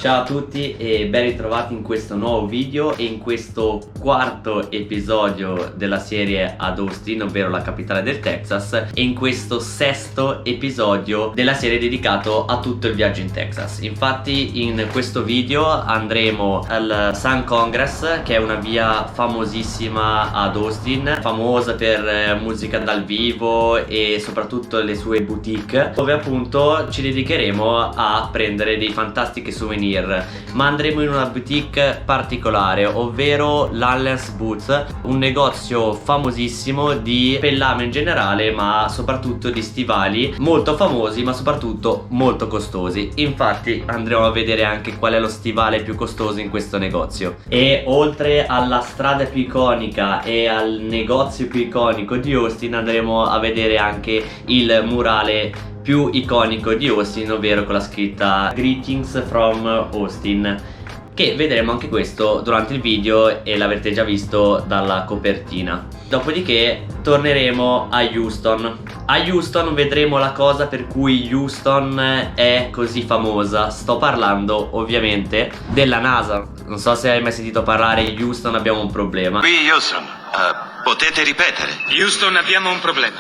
Ciao a tutti e ben ritrovati in questo nuovo video e in questo quarto episodio della serie ad Austin, ovvero la capitale del Texas, e in questo sesto episodio della serie dedicato a tutto il viaggio in Texas. Infatti in questo video andremo al Sun Congress, che è una via famosissima ad Austin, famosa per musica dal vivo e soprattutto le sue boutique, dove appunto ci dedicheremo a prendere dei fantastici souvenir. Ma andremo in una boutique particolare, ovvero l'Allen's Boots, un negozio famosissimo di pellame in generale, ma soprattutto di stivali molto famosi, ma soprattutto molto costosi. Infatti andremo a vedere anche qual è lo stivale più costoso in questo negozio. E oltre alla strada più iconica e al negozio più iconico di Austin, andremo a vedere anche il murale più iconico di Austin, ovvero con la scritta Greetings from Austin, che vedremo anche questo durante il video e l'avrete già visto dalla copertina. Dopodiché torneremo a Houston. A Houston vedremo la cosa per cui Houston è così famosa. Sto parlando ovviamente della NASA. Non so se hai mai sentito parlare di Houston, abbiamo un problema. Qui Houston, potete ripetere? Houston, abbiamo un problema.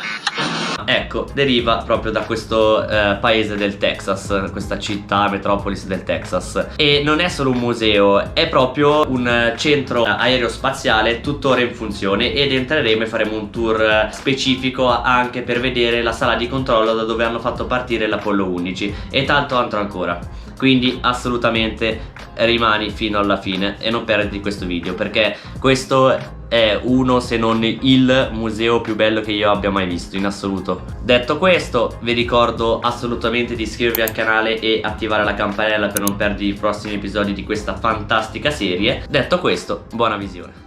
Ecco, deriva proprio da questo paese del Texas, questa città, metropolis del Texas. E non è solo un museo, è proprio un centro aerospaziale tuttora in funzione, ed entreremo e faremo un tour specifico anche per vedere la sala di controllo da dove hanno fatto partire l'Apollo 11 e tanto altro ancora. Quindi assolutamente rimani fino alla fine e non perdi questo video, perché questo è uno, se non il museo più bello che io abbia mai visto in assoluto. Detto questo, vi ricordo assolutamente di iscrivervi al canale e attivare la campanella per non perdere i prossimi episodi di questa fantastica serie. Detto questo, buona visione.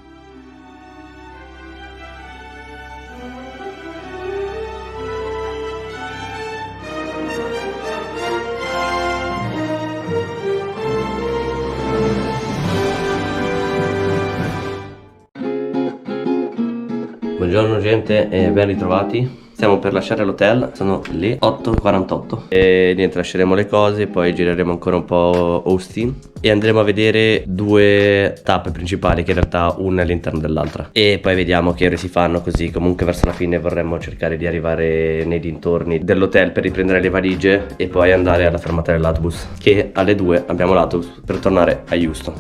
Buongiorno gente e ben ritrovati. Stiamo per lasciare l'hotel, sono le 8:48 e niente, lasceremo le cose, poi gireremo ancora un po' Austin e andremo a vedere due tappe principali, che in realtà una è all'interno dell'altra, e poi vediamo che ore si fanno, così comunque verso la fine vorremmo cercare di arrivare nei dintorni dell'hotel per riprendere le valigie e poi andare alla fermata dell'autobus, che alle 2 abbiamo l'autobus per tornare a Houston.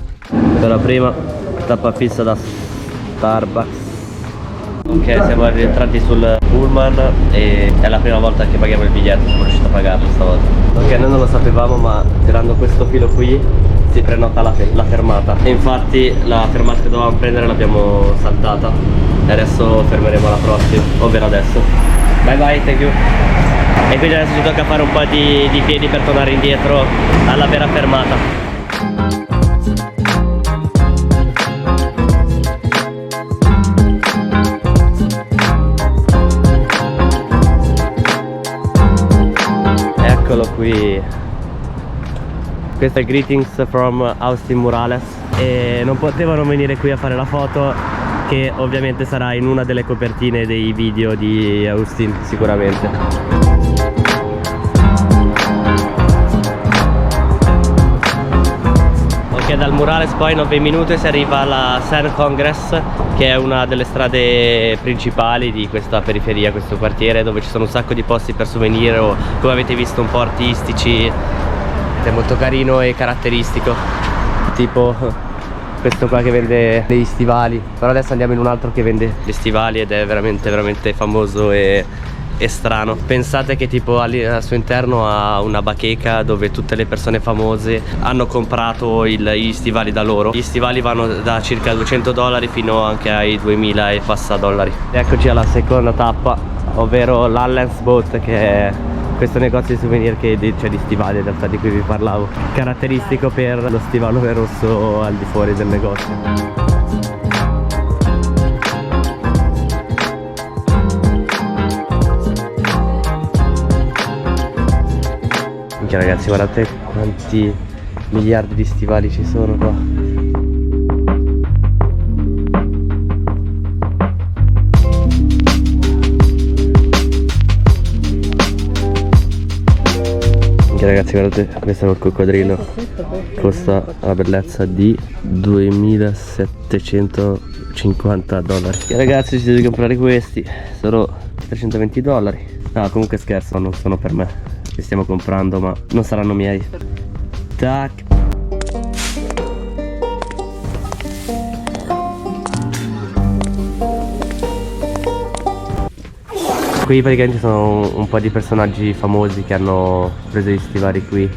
Per la prima tappa fissa da Starbucks. Ok, siamo rientrati sul pullman e è la prima volta che paghiamo il biglietto, siamo riusciti a pagarlo stavolta. Ok, noi non lo sapevamo, ma tirando questo filo qui si prenota la fermata. E infatti la fermata che dovevamo prendere l'abbiamo saltata e adesso fermeremo alla prossima, ovvero adesso. Bye bye, thank you. E quindi adesso ci tocca fare un po' di piedi per tornare indietro alla vera fermata. Eccolo qui, questo è Greetings from Austin Murales e non potevano venire qui a fare la foto, che ovviamente sarà in una delle copertine dei video di Austin sicuramente. Ok, dal Murales poi 9 minuti si arriva alla Sun Congress, che è una delle strade principali di questa periferia, questo quartiere, dove ci sono un sacco di posti per souvenir o, come avete visto, un po' artistici. È molto carino e caratteristico, tipo questo qua che vende degli stivali, però adesso andiamo in un altro che vende gli stivali ed è veramente famoso e strano. Pensate che tipo al suo interno ha una bacheca dove tutte le persone famose hanno comprato gli stivali da loro. Gli stivali vanno da circa $200 fino anche ai 2000 e passa dollari. Eccoci alla seconda tappa, ovvero l'Allen's Boat, che è questo negozio di souvenir cioè di stivali in realtà, di cui vi parlavo, caratteristico per lo stivale rosso al di fuori del negozio. Ragazzi, guardate quanti miliardi di stivali ci sono qua. Anche ragazzi, guardate, questo è il coccodrillo. costa la bellezza di $2.750. E ragazzi, ci devo comprare questi, sono $320. No, comunque scherzo, non sono per me, li stiamo comprando, ma non saranno miei. Tac. Qui praticamente sono un po' di personaggi famosi che hanno preso gli stivali qui.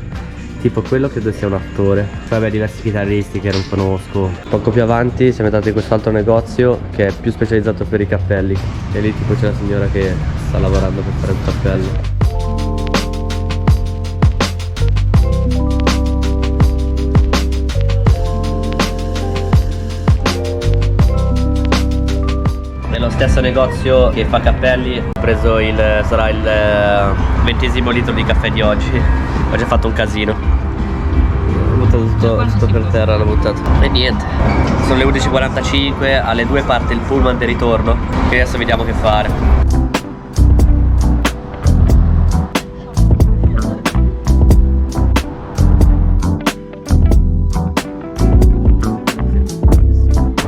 Tipo quello credo sia un attore. Poi vabbè, diversi chitarristi che non conosco. Poco più avanti siamo entrati in quest'altro negozio che è più specializzato per i cappelli. E lì tipo c'è la signora che sta lavorando per fare un cappello. Nello stesso negozio che fa cappelli ho preso sarà il 20° litro di caffè di oggi. Ho già fatto un casino. Ho buttato tutto per terra, l'ho buttato. E niente, sono le 11:45, alle 2 parte il pullman di ritorno e adesso vediamo che fare.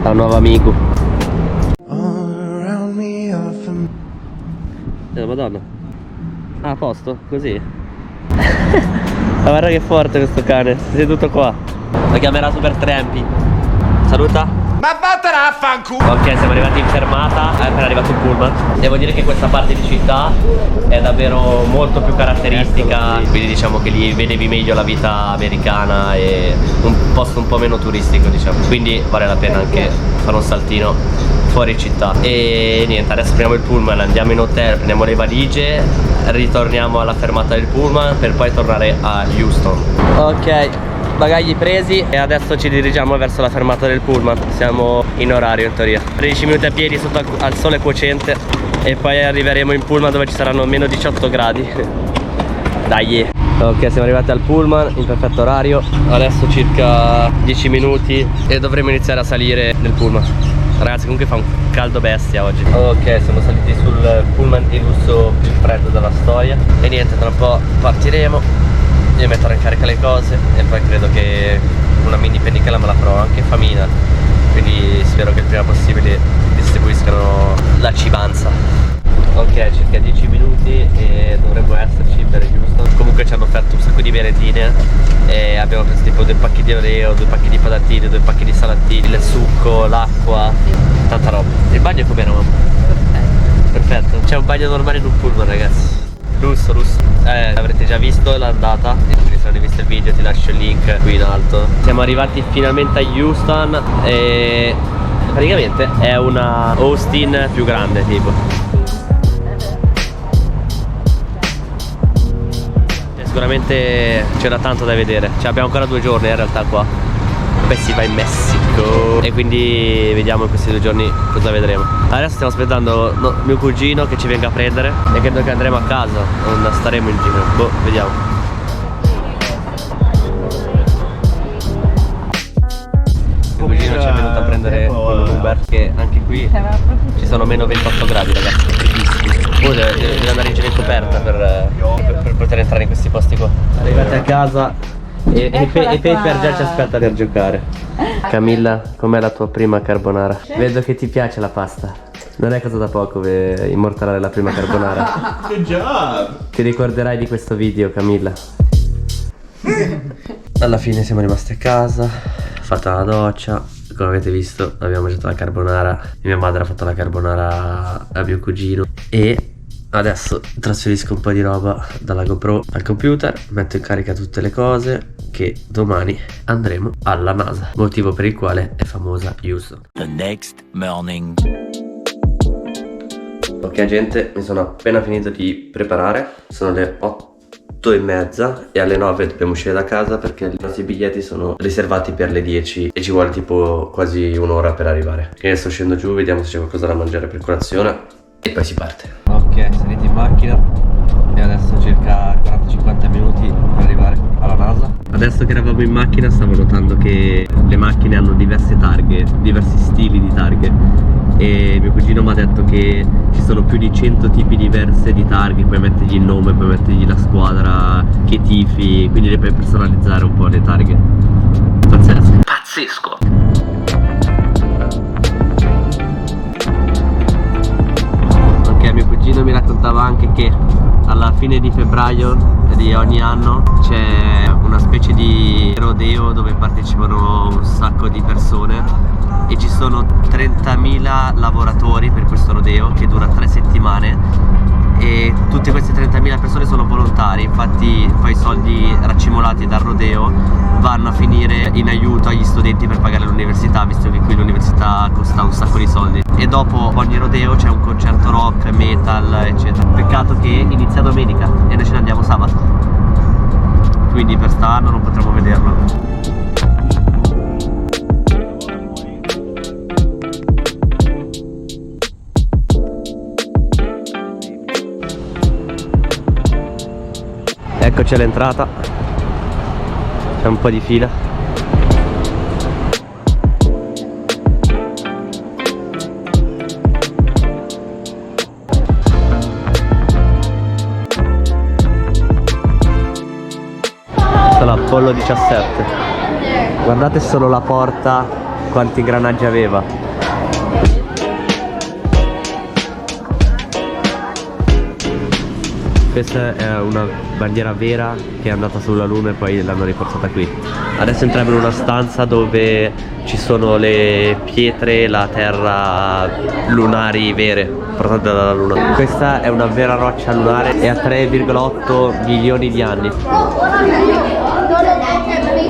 Al nuovo amico. Madonna. Ah, a posto? Così? Ma guarda che forte questo cane, si è seduto qua. Lo chiamerà Super Trampi. Saluta. Ma vattene a fanculo. Ok, siamo arrivati in fermata, è appena arrivato il pullman. Devo dire che questa parte di città è davvero molto più caratteristica, quindi diciamo che lì vedevi meglio la vita americana e un posto un po' meno turistico, diciamo. Quindi vale la pena anche fare un saltino fuori città. E niente, adesso prendiamo il pullman, andiamo in hotel, prendiamo le valigie, ritorniamo alla fermata del pullman per poi tornare a Houston. Ok, bagagli presi e adesso ci dirigiamo verso la fermata del pullman. Siamo in orario in teoria. 13 minuti a piedi sotto al sole cocente e poi arriveremo in pullman dove ci saranno meno 18 gradi. Dai. Ok, siamo arrivati al pullman in perfetto orario. Adesso circa 10 minuti e dovremo iniziare a salire nel pullman. Ragazzi, comunque fa un caldo bestia oggi. Ok, siamo saliti sul pullman di lusso più freddo della storia. E niente, tra un po' partiremo. Io metterò in carica le cose e poi credo che una mini pennichella me la farò, anche famina. Quindi spero che il prima possibile distribuiscano la cibanza. Ok, circa 10 minuti e dovremmo esserci per Houston. Comunque ci hanno offerto un sacco di merendine e abbiamo preso tipo 2 pacchi di Oreo, 2 pacchi di patatine, 2 pacchi di salatini, il succo, l'acqua, tanta roba. Il bagno com'era, mamma? Perfetto. C'è un bagno normale in un pullman, ragazzi. Lusso, lusso. Avrete già visto l'andata, quindi se non hai visto il video ti lascio il link qui in alto. Siamo arrivati finalmente a Houston e praticamente è una Austin più grande tipo. Sicuramente c'era tanto da vedere, cioè abbiamo ancora 2 giorni in realtà qua. Poi si va in Messico e quindi vediamo in questi 2 giorni cosa vedremo. Adesso stiamo aspettando mio cugino che ci venga a prendere e credo che andremo a casa, non staremo in giro. Boh, vediamo. Mio cugino ci è venuto a prendere con un Uber, che anche qui ci sono meno 28 gradi, ragazzi, freddissimi. Deve andare in giro in coperta per poter entrare in questi posti qua. Arrivati a casa e Paper già ci aspetta per giocare. Camilla, com'è la tua prima carbonara? Vedo che ti piace la pasta. Non è cosa da poco immortalare la prima carbonara. Good job! Ti ricorderai di questo video, Camilla. Alla fine siamo rimasti a casa, fatta la doccia. Come avete visto abbiamo mangiato la carbonara e mia madre ha fatto la carbonara a mio cugino. E adesso trasferisco un po' di roba dalla GoPro al computer, metto in carica tutte le cose che domani andremo alla NASA, motivo per il quale è famosa Houston. The next morning. Ok gente, mi sono appena finito di preparare, sono le 8:30 e alle 9 dobbiamo uscire da casa perché i nostri biglietti sono riservati per le 10 e ci vuole tipo quasi un'ora per arrivare. Quindi adesso scendo giù, vediamo se c'è qualcosa da mangiare per colazione e poi si parte. Ok, salite in macchina e adesso circa 40-50 minuti per arrivare alla NASA. Adesso che eravamo in macchina stavo notando che le macchine hanno diverse targhe, diversi stili di targhe. e mio cugino mi ha detto che ci sono più di 100 tipi diverse di targhe, puoi mettergli il nome, puoi mettergli la squadra che tifi, quindi le puoi personalizzare un po' le targhe. Pazzesco. Pazzesco. Ok, mio cugino mi raccontava anche che alla fine di febbraio di ogni anno c'è una specie di rodeo dove partecipano un sacco di persone e ci sono 30.000 lavoratori per questo rodeo che dura 3 settimane e tutte queste 30.000 persone sono volontari, infatti poi i soldi racimolati dal rodeo vanno a finire in aiuto agli studenti per pagare l'università, visto che qui l'università costa un sacco di soldi. E dopo ogni rodeo c'è un concerto rock, metal, eccetera. Peccato che inizia domenica e noi ce ne andiamo sabato, quindi per st'anno non potremo vederlo. Eccoci all'entrata, c'è un po' di fila. Questo è l'Apollo 17. Guardate solo la porta, quanti ingranaggi aveva. Questa è una bandiera vera che è andata sulla Luna e poi l'hanno riportata qui. Adesso entriamo in una stanza dove ci sono le pietre, la terra lunari vere portate dalla Luna. Questa è una vera roccia lunare e ha 3,8 milioni di anni.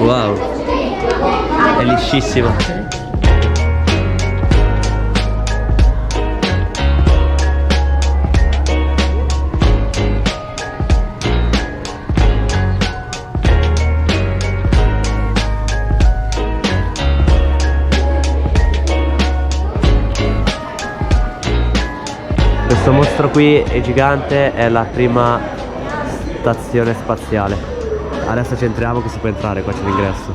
Wow, è liscissima. Questo mostro qui è gigante, è la prima stazione spaziale. Adesso ci entriamo che si può entrare, qua c'è l'ingresso.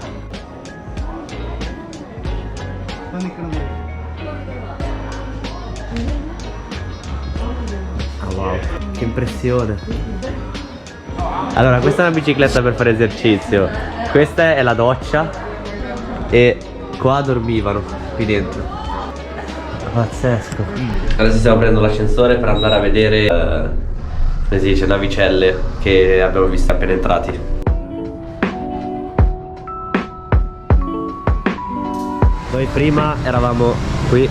Oh, wow, che impressione. Allora, questa è una bicicletta per fare esercizio. Questa è la doccia e qua dormivano, qui dentro. Pazzesco. Adesso stiamo prendendo l'ascensore per andare a vedere come si dice, navicelle che abbiamo visto appena entrati. Noi prima eravamo qui.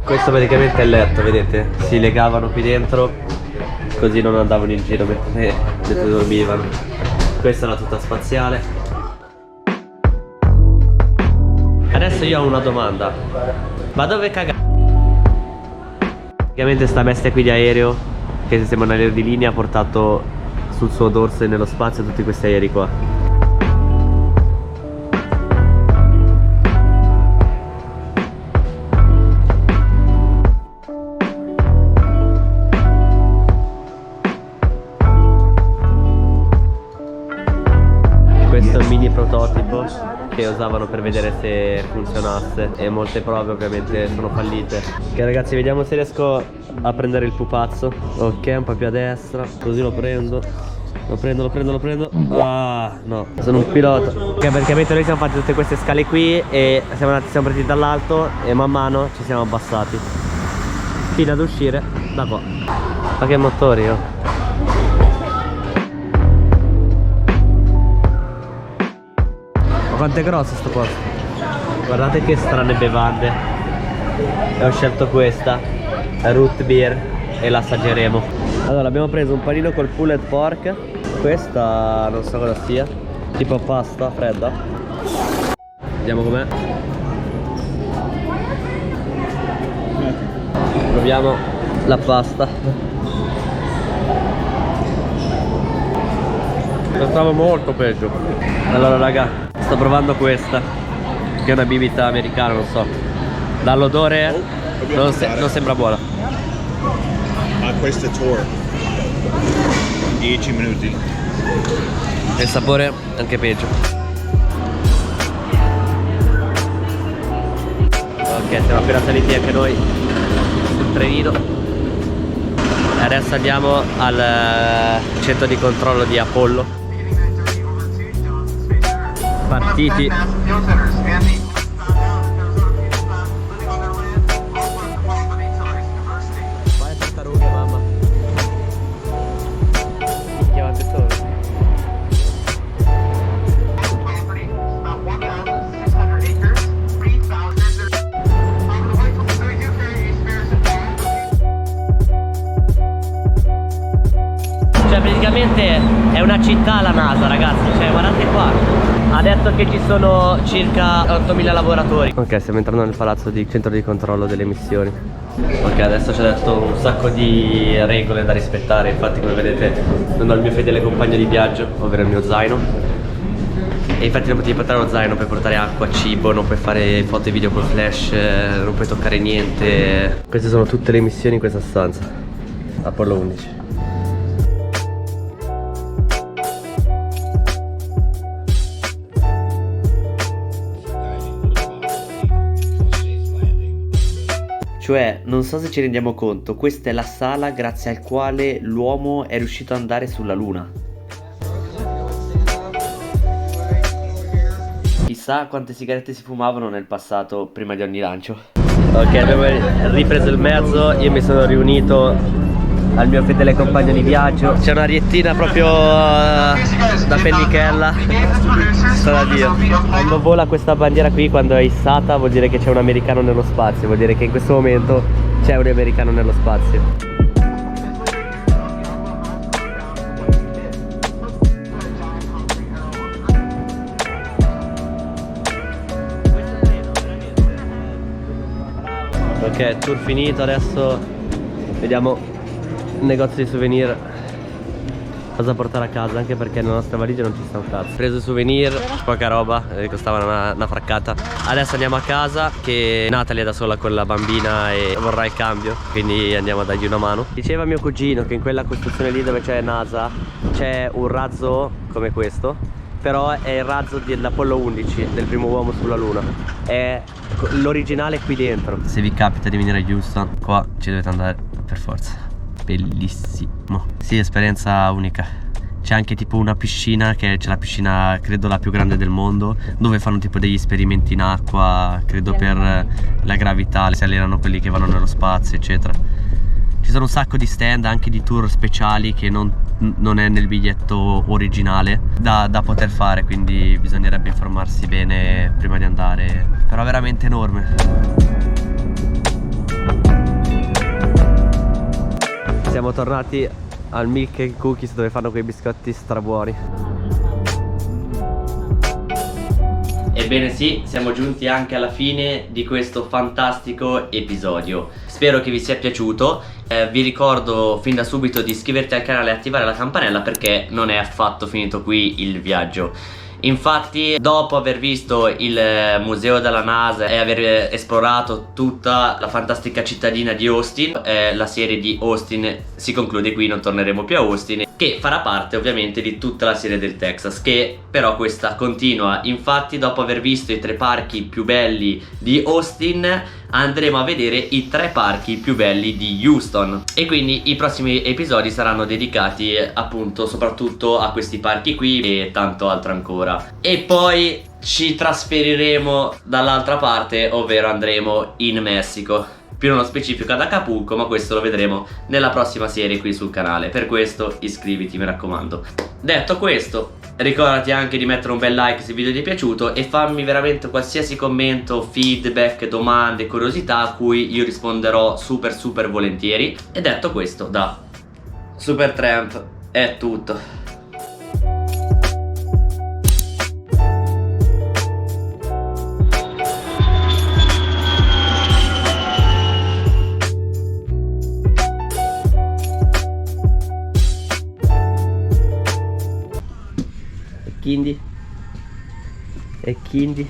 Questo praticamente è il letto, vedete? Si legavano qui dentro così non andavano in giro mentre dormivano. Questa è la tuta spaziale. Adesso io ho una domanda. Ma dove cagare? Praticamente sta bestia qui di aereo, che sembra un aereo di linea, ha portato sul suo dorso e nello spazio tutti questi aerei qua. Questo è un mini prototipo che usavano per vedere se funzionasse e molte prove ovviamente sono fallite. Ok ragazzi, vediamo se riesco a prendere il pupazzo. Ok, un po' più a destra, così lo prendo. Lo prendo. Ah, no, sono un pilota. Ok, praticamente noi siamo fatti tutte queste scale qui e siamo partiti dall'alto e man mano ci siamo abbassati fino ad uscire da qua. Ma che motori, oh! Ma quanto è grosso sto posto. Guardate che strane bevande. E ho scelto questa, root beer, e la assaggeremo. Allora abbiamo preso un panino col pulled pork. Questa non so cosa sia, tipo pasta fredda. Vediamo com'è. Proviamo la pasta. Pensavo molto peggio. Allora raga, sto provando questa, che è una bibita americana, non so. Dall'odore non sembra buona. A questo tour 10 minuti. E il sapore anche peggio. Ok, siamo appena saliti anche noi sul trenino. E adesso andiamo al centro di controllo di Apollo. Partiti. Vai tartarughe, mamma. Chiamate solo. Cioè praticamente è una città la NASA, ragazzi, cioè guardate qua. Ha detto che ci sono circa 8.000 lavoratori. Ok, stiamo entrando nel palazzo di centro di controllo delle emissioni. Ok, adesso ci ha detto un sacco di regole da rispettare. Infatti come vedete non ho il mio fedele compagno di viaggio, ovvero il mio zaino. E infatti non potevi portare lo zaino per portare acqua, cibo, non puoi fare foto e video col flash, non puoi toccare niente. Queste sono tutte le emissioni in questa stanza. Apollo 11. Cioè, non so se ci rendiamo conto, questa è la sala grazie al quale l'uomo è riuscito ad andare sulla Luna. Chissà quante sigarette si fumavano nel passato prima di ogni lancio. Ok, abbiamo ripreso il mezzo, io mi sono riunito al mio fedele compagno di viaggio. C'è un'ariettina proprio da pellichella. Sta da Dio. Quando vola questa bandiera qui, quando è issata, vuol dire che c'è un americano nello spazio. Vuol dire che in questo momento c'è un americano nello spazio. Ok, tour finito, adesso vediamo il negozio di souvenir cosa portare a casa, anche perché nella nostra valigia non ci sta un cazzo. Ho preso souvenir, poca roba, costava una fraccata. Adesso andiamo a casa, che Natalie è da sola con la bambina e vorrà il cambio, quindi andiamo a dargli una mano. Diceva mio cugino che in quella costruzione lì dove c'è NASA c'è un razzo come questo, però è il razzo dell'Apollo 11, del primo uomo sulla Luna. È l'originale qui dentro. Se vi capita di venire a Houston, qua ci dovete andare per forza. Bellissimo. Sì, esperienza unica. C'è anche tipo una piscina, che c'è la piscina credo la più grande del mondo, dove fanno tipo degli esperimenti in acqua, credo per la gravità, si allenano quelli che vanno nello spazio eccetera. Ci sono un sacco di stand, anche di tour speciali che non è nel biglietto originale da poter fare, quindi bisognerebbe informarsi bene prima di andare. Però è veramente enorme. Siamo tornati al Milk and Cookies, dove fanno quei biscotti strabuoni. Ebbene sì, siamo giunti anche alla fine di questo fantastico episodio. Spero che vi sia piaciuto. Vi ricordo fin da subito di iscriverti al canale e attivare la campanella, perché non è affatto finito qui il viaggio. Infatti, dopo aver visto il museo della NASA e aver esplorato tutta la fantastica cittadina di Austin, la serie di Austin si conclude qui, non torneremo più a Austin, che farà parte ovviamente di tutta la serie del Texas, che però questa continua. Infatti, dopo aver visto i 3 parchi più belli di Austin, andremo a vedere i 3 parchi più belli di Houston, e quindi i prossimi episodi saranno dedicati appunto soprattutto a questi parchi qui e tanto altro ancora. E poi ci trasferiremo dall'altra parte, ovvero andremo in Messico, più nello specifico ad Acapulco, ma questo lo vedremo nella prossima serie qui sul canale. Per questo iscriviti, mi raccomando. Detto questo, ricordati anche di mettere un bel like se il video ti è piaciuto, e fammi veramente qualsiasi commento, feedback, domande, curiosità a cui io risponderò super volentieri. E detto questo, da Supertramp è tutto. E quindi